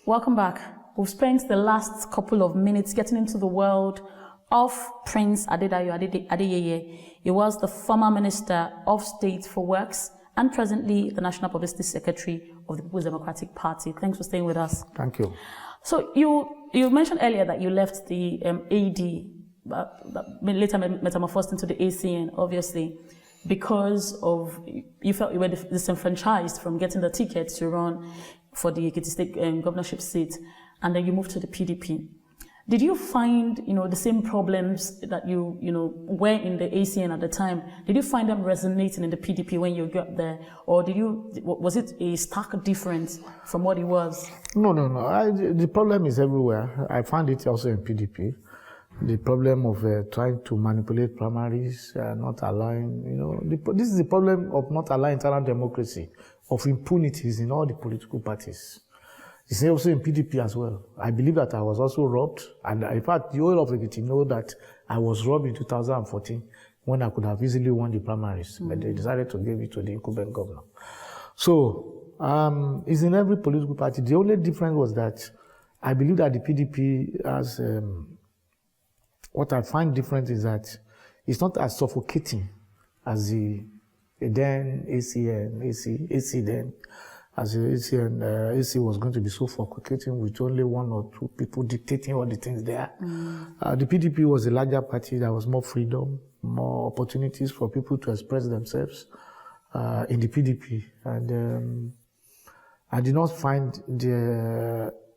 Welcome back. We've spent the last couple of minutes getting into the world of Prince Adedayo Adeyeye. He was the former Minister of State for Works and presently the National Publicity Secretary of the People's Democratic Party. Thanks for staying with us. Thank you. So you mentioned earlier that you left the AD, later metamorphosed into the ACN, obviously, because of you felt you were disenfranchised from getting the ticket to run for the Ekiti State governorship seat, and then you moved to the PDP. Did you find, the same problems that you were in the ACN at the time? Did you find them resonating in the PDP when you got there, or was it a stark difference from what it was? No. The problem is everywhere. I found it also in PDP. The problem of trying to manipulate primaries, not allowing, this is the problem of not allowing internal democracy, of impunities in all the political parties. It's also in PDP as well. I believe that I was also robbed, and in fact, the whole of Ekiti know that I was robbed in 2014 when I could have easily won the primaries, but they decided to give it to the incumbent governor. So, it's in every political party. The only difference was that I believe that the PDP has, what I find different is that it's not as suffocating as the then ACN, AC then, as the ACN, AC was going to be so suffocating with only one or two people dictating all the things there. The PDP was a larger party. There was more freedom, more opportunities for people to express themselves in the PDP. And I did not find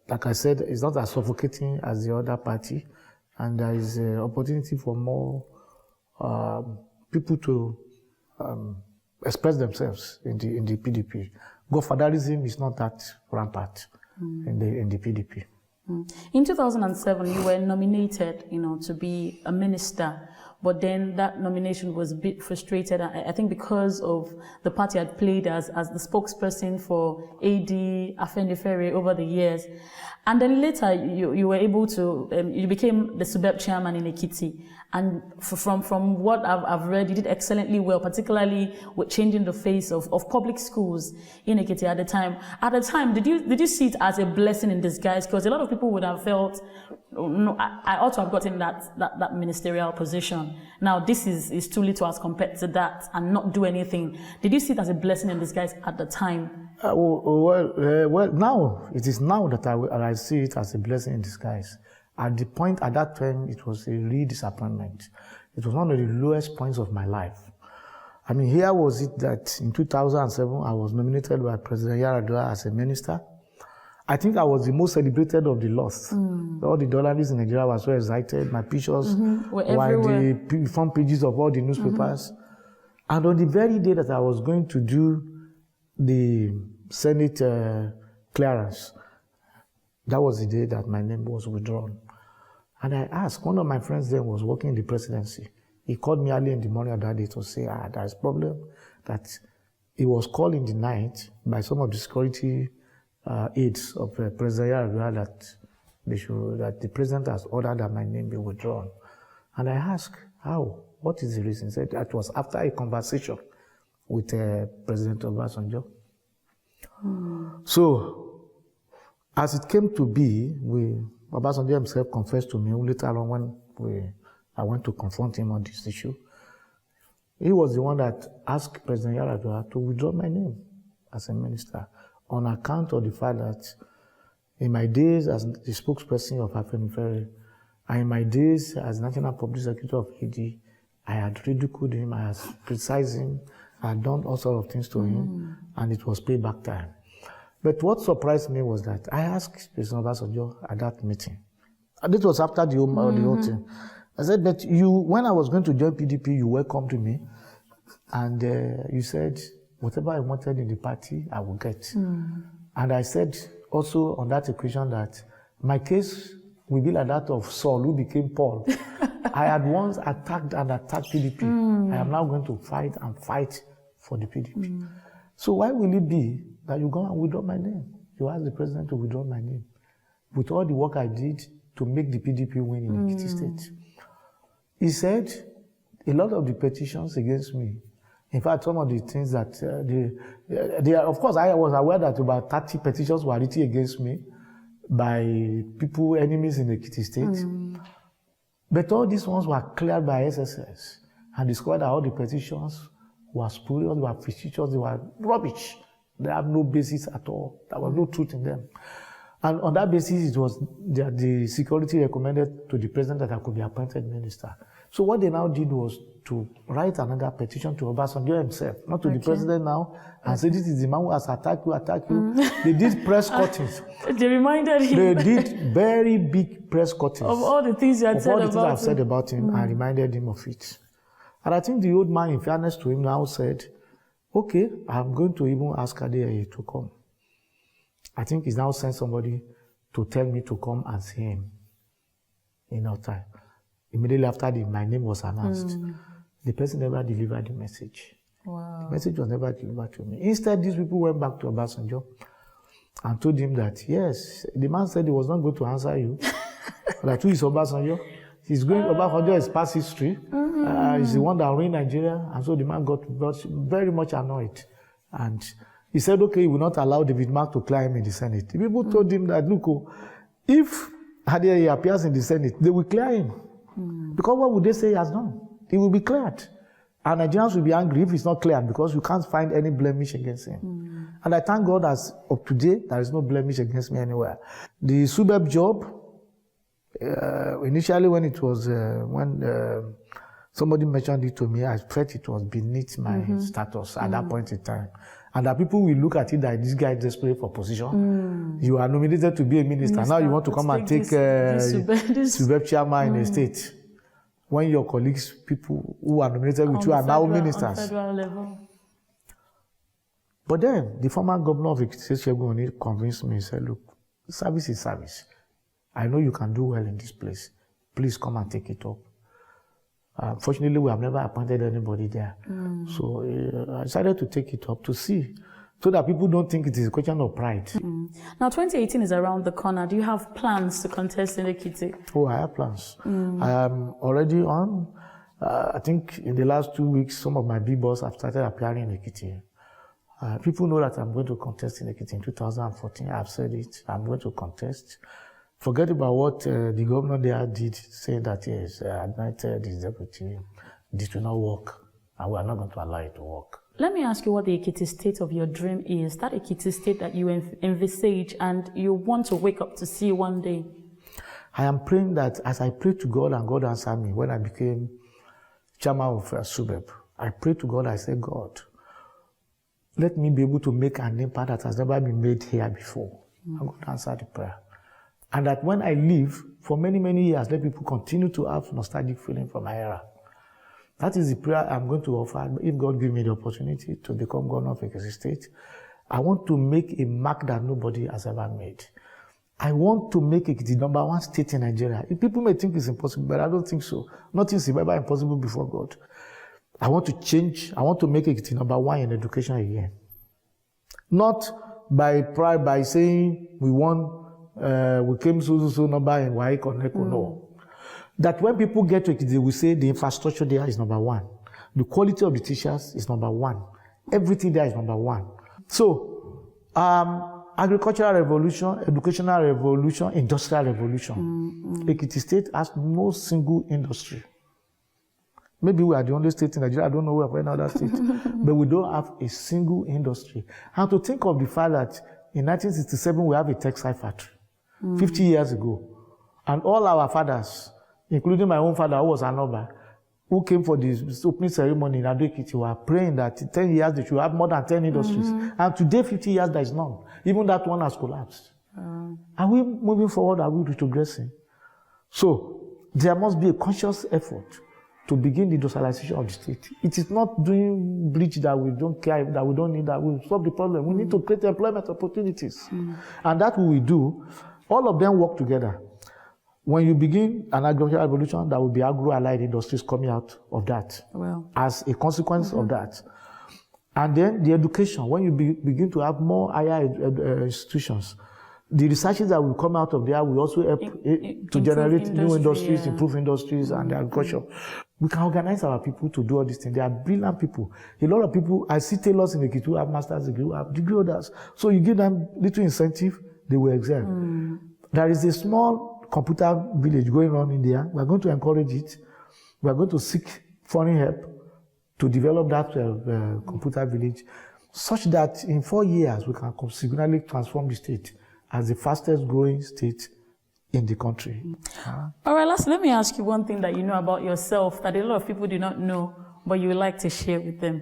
like I said, it's not as suffocating as the other party. And there is an opportunity for more people to express themselves in the PDP. Godfatherism is not that rampant in the PDP. In 2007, you were nominated, to be a minister, but then that nomination was a bit frustrated. I think because of the party had played as the spokesperson for AD Afenifere over the years. And then later, you were able to, you became the SUBEP chairman in Ekiti. And from what I've read, you did excellently well, particularly with changing the face of public schools in Ekiti at the time. At the time, did you see it as a blessing in disguise? Because a lot of people would have felt, no, I ought to have gotten that ministerial position. Now, this is too little as compared to that and not do anything. Did you see it as a blessing in disguise at the time? Well, now, it is now that I see it as a blessing in disguise. At that time, it was a real disappointment. It was one of the lowest points of my life. I mean, here was it that in 2007, I was nominated by President Adedayo as a minister. I think I was the most celebrated of the lot. All the journalists in Nigeria were so excited. My pictures were in the front pages of all the newspapers. And on the very day that I was going to do the Senate clearance, that was the day that my name was withdrawn. And I asked, one of my friends then was working in the presidency. He called me early in the morning of that day to say, there's a problem, that he was called in the night by some of the security aides of President Adedayo that the president has ordered that my name be withdrawn. And I asked, how? What is the reason? He said that was after a conversation with President Obasanjo. So, as it came to be, Obasanjo himself confessed to me later on when I went to confront him on this issue. He was the one that asked President Adedayo to withdraw my name as a minister on account of the fact that in my days as the spokesperson of Afenifere and in my days as National Public Secretary of AD, I had ridiculed him, I had criticized him, I had done all sorts of things to him, and it was payback time. But what surprised me was that I asked President Obasanjo at that meeting, and this was after the whole thing. I said that when I was going to join PDP, you welcomed me, and you said, whatever I wanted in the party, I will get. And I said also on that occasion that my case will be like that of Saul, who became Paul. I had once attacked PDP. I am now going to fight for the PDP. So why will it be that you go and withdraw my name? You ask the president to withdraw my name. With all the work I did to make the PDP win in Ekiti State. He said a lot of the petitions against me, in fact, some of the things that of course, I was aware that about 30 petitions were written against me. by people, enemies in the Ekiti state. But all these ones were cleared by SSS and discovered that all the petitions were spurious, they were fictitious, they were rubbish. They have no basis at all. There was no truth in them. And on that basis, it was the security recommended to the president that I could be appointed minister. So what they now did was to write another petition to Obasanjo himself, not to the president now, and say, this is the man who has attacked you. They did press cuttings. They reminded him. They did very big press cuttings. Of all the things you had said about him. Of all the things I've said about him, and reminded him of it. And I think the old man, in fairness to him, now said, okay, I'm going to even ask Adeyeye to come. I think he's now sent somebody to tell me to come and see him in no time. Immediately after my name was announced, the person never delivered the message. Wow. The message was never delivered to me. Instead, these people went back to Obasanjo and told him that, yes, the man said he was not going to answer you. That who is Obasanjo? He's going, Obasanjo is past history. He's the one that ruined Nigeria. And so the man got very much annoyed. And he said, okay, he will not allow David Mark to clear him in the Senate. The people told him that, look, if Adeyeye appears in the Senate, they will clear him. Because what would they say he has done? He will be cleared. And Nigerians will be angry if he's not cleared because you can't find any blemish against him. And I thank God as of today, there is no blemish against me anywhere. The SUBEB job, initially when it was, somebody mentioned it to me, I felt it was beneath my status at that point in time. And that people will look at it that this guy is desperate for position. You are nominated to be a minister. Now you want to come and take SUBEB chairman in a state. When your colleagues, people who are nominated with you are now ministers. On federal level. But then, the former governor of Ekiti State convinced me, he said, look, service is service. I know you can do well in this place. Please come and take it up. Fortunately, we have never appointed anybody there. So I decided to take it up to see, so that people don't think it is a question of pride. Now, 2018 is around the corner. Do you have plans to contest in Ekiti? Oh, I have plans. I am already on. I think in the last 2 weeks, some of my big boss have started appearing in Ekiti. People know that I'm going to contest in Ekiti in 2014. I've said it. I'm going to contest. Forget about what the governor there did, saying that, yes, anointed his deputy. This will not work, and we are not going to allow it to work. Let me ask you what the Ekiti state of your dream is. That Ekiti state that you envisage and you want to wake up to see one day. I am praying that as I prayed to God and God answered me when I became chairman of SUBEB, I prayed to God, I said, God, let me be able to make an impact that has never been made here before. And God answered the prayer. And that when I leave, for many, many years, let people continue to have nostalgic feeling from my era. That is the prayer I'm going to offer. If God gives me the opportunity to become governor of Ekiti State, I want to make a mark that nobody has ever made. I want to make it the #1 state in Nigeria. People may think it's impossible, but I don't think so. Nothing is ever impossible before God. I want to change. I want to make it the #1 in education again. Not by pride, by saying we won. We came so number in WAEC or NECO, no. That when people get to it, they will say the infrastructure there is #1. The quality of the teachers is #1. Everything there is #1. So, agricultural revolution, educational revolution, industrial revolution. Ekiti State has no single industry. Maybe we are the only state in Nigeria, I don't know where any other state, but we don't have a single industry. And to think of the fact that in 1967 we have a textile factory. 50 years ago. And all our fathers, including my own father who was an Oba, who came for the opening ceremony in Adeyeye, were praying that in 10 years they should have more than 10 industries. And today, 50 years, there is none. Even that one has collapsed. Are we moving forward? Are we retrogressing? So, there must be a conscious effort to begin the industrialization of the state. It is not doing bridge that we don't care, that we don't need, that will solve the problem. We need to create employment opportunities. And that we will do. All of them work together. When you begin an agricultural revolution, there will be agro-allied industries coming out of that as a consequence of that. And then the education, when you begin to have more higher institutions, the researches that will come out of there will also help to generate new industries, improve industries and agriculture. We can organize our people to do all these things. They are brilliant people. A lot of people, I see tailors in Ekiti who have master's degree, who have degree holders. So you give them little incentive, they will excel. there is a small computer village going on in there. We are going to encourage it. We are going to seek foreign help to develop that computer village, such that in 4 years we can significantly transform the state as the fastest growing state in the country. All right, last, let me ask you one thing that you know about yourself that a lot of people do not know, but you would like to share with them.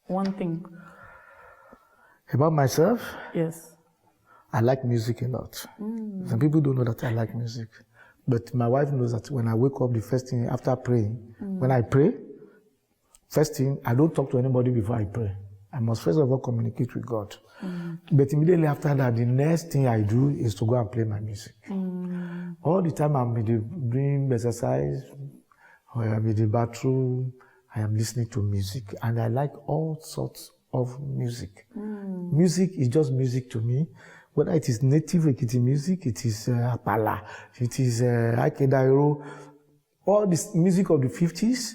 One thing. About myself? Yes. I like music a lot. Some people don't know that I like music. But my wife knows that when I wake up, the first thing after praying, when I pray, first thing, I don't talk to anybody before I pray. I must first of all communicate with God. But immediately after that, the next thing I do is to go and play my music. All the time I'm doing exercise, or I'm in the bathroom, I am listening to music. And I like all sorts of music. Music is just music to me. Whether it is native Ekiti music, it is Apala, it is Adedayo, all this music of the 50s,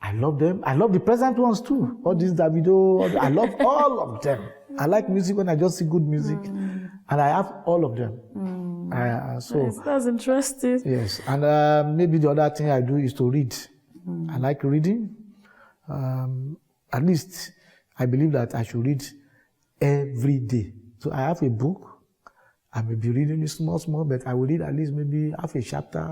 I love them. I love the present ones too. All these Davido, I love all of them. I like music when I just see good music, and I have all of them. So that's interesting. Yes, and maybe the other thing I do is to read. I like reading. At least I believe that I should read every day. So I have a book. I may be reading it small, but I will read at least maybe half a chapter.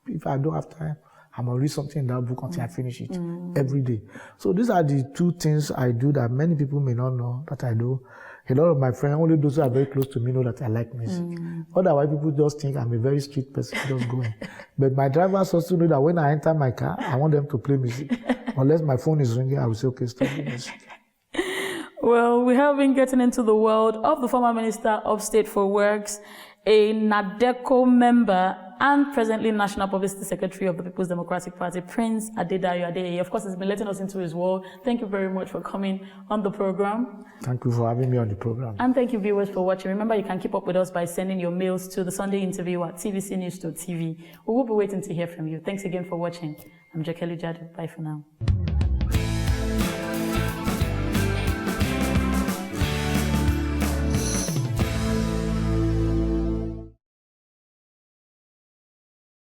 If I don't have time, I'm going to read something in that book until I finish it every day. So these are the two things I do that many people may not know that I do. A lot of my friends, only those who are very close to me, know that I like music. Otherwise, people just think I'm a very street person, just going. But my drivers also know that when I enter my car, I want them to play music. Unless my phone is ringing, I will say, okay, stop the music. Well, we have been getting into the world of the former Minister of State for Works, a NADECO member, and presently National Publicity Secretary of the People's Democratic Party, Prince Adedayo Adeyeye. Of course, he's been letting us into his world. Thank you very much for coming on the program. Thank you for having me on the program. And thank you, viewers, for watching. Remember, you can keep up with us by sending your mails to the Sunday interview at tvcnews.tv. We will be waiting to hear from you. Thanks again for watching. I'm Jekeli Jadu. Bye for now.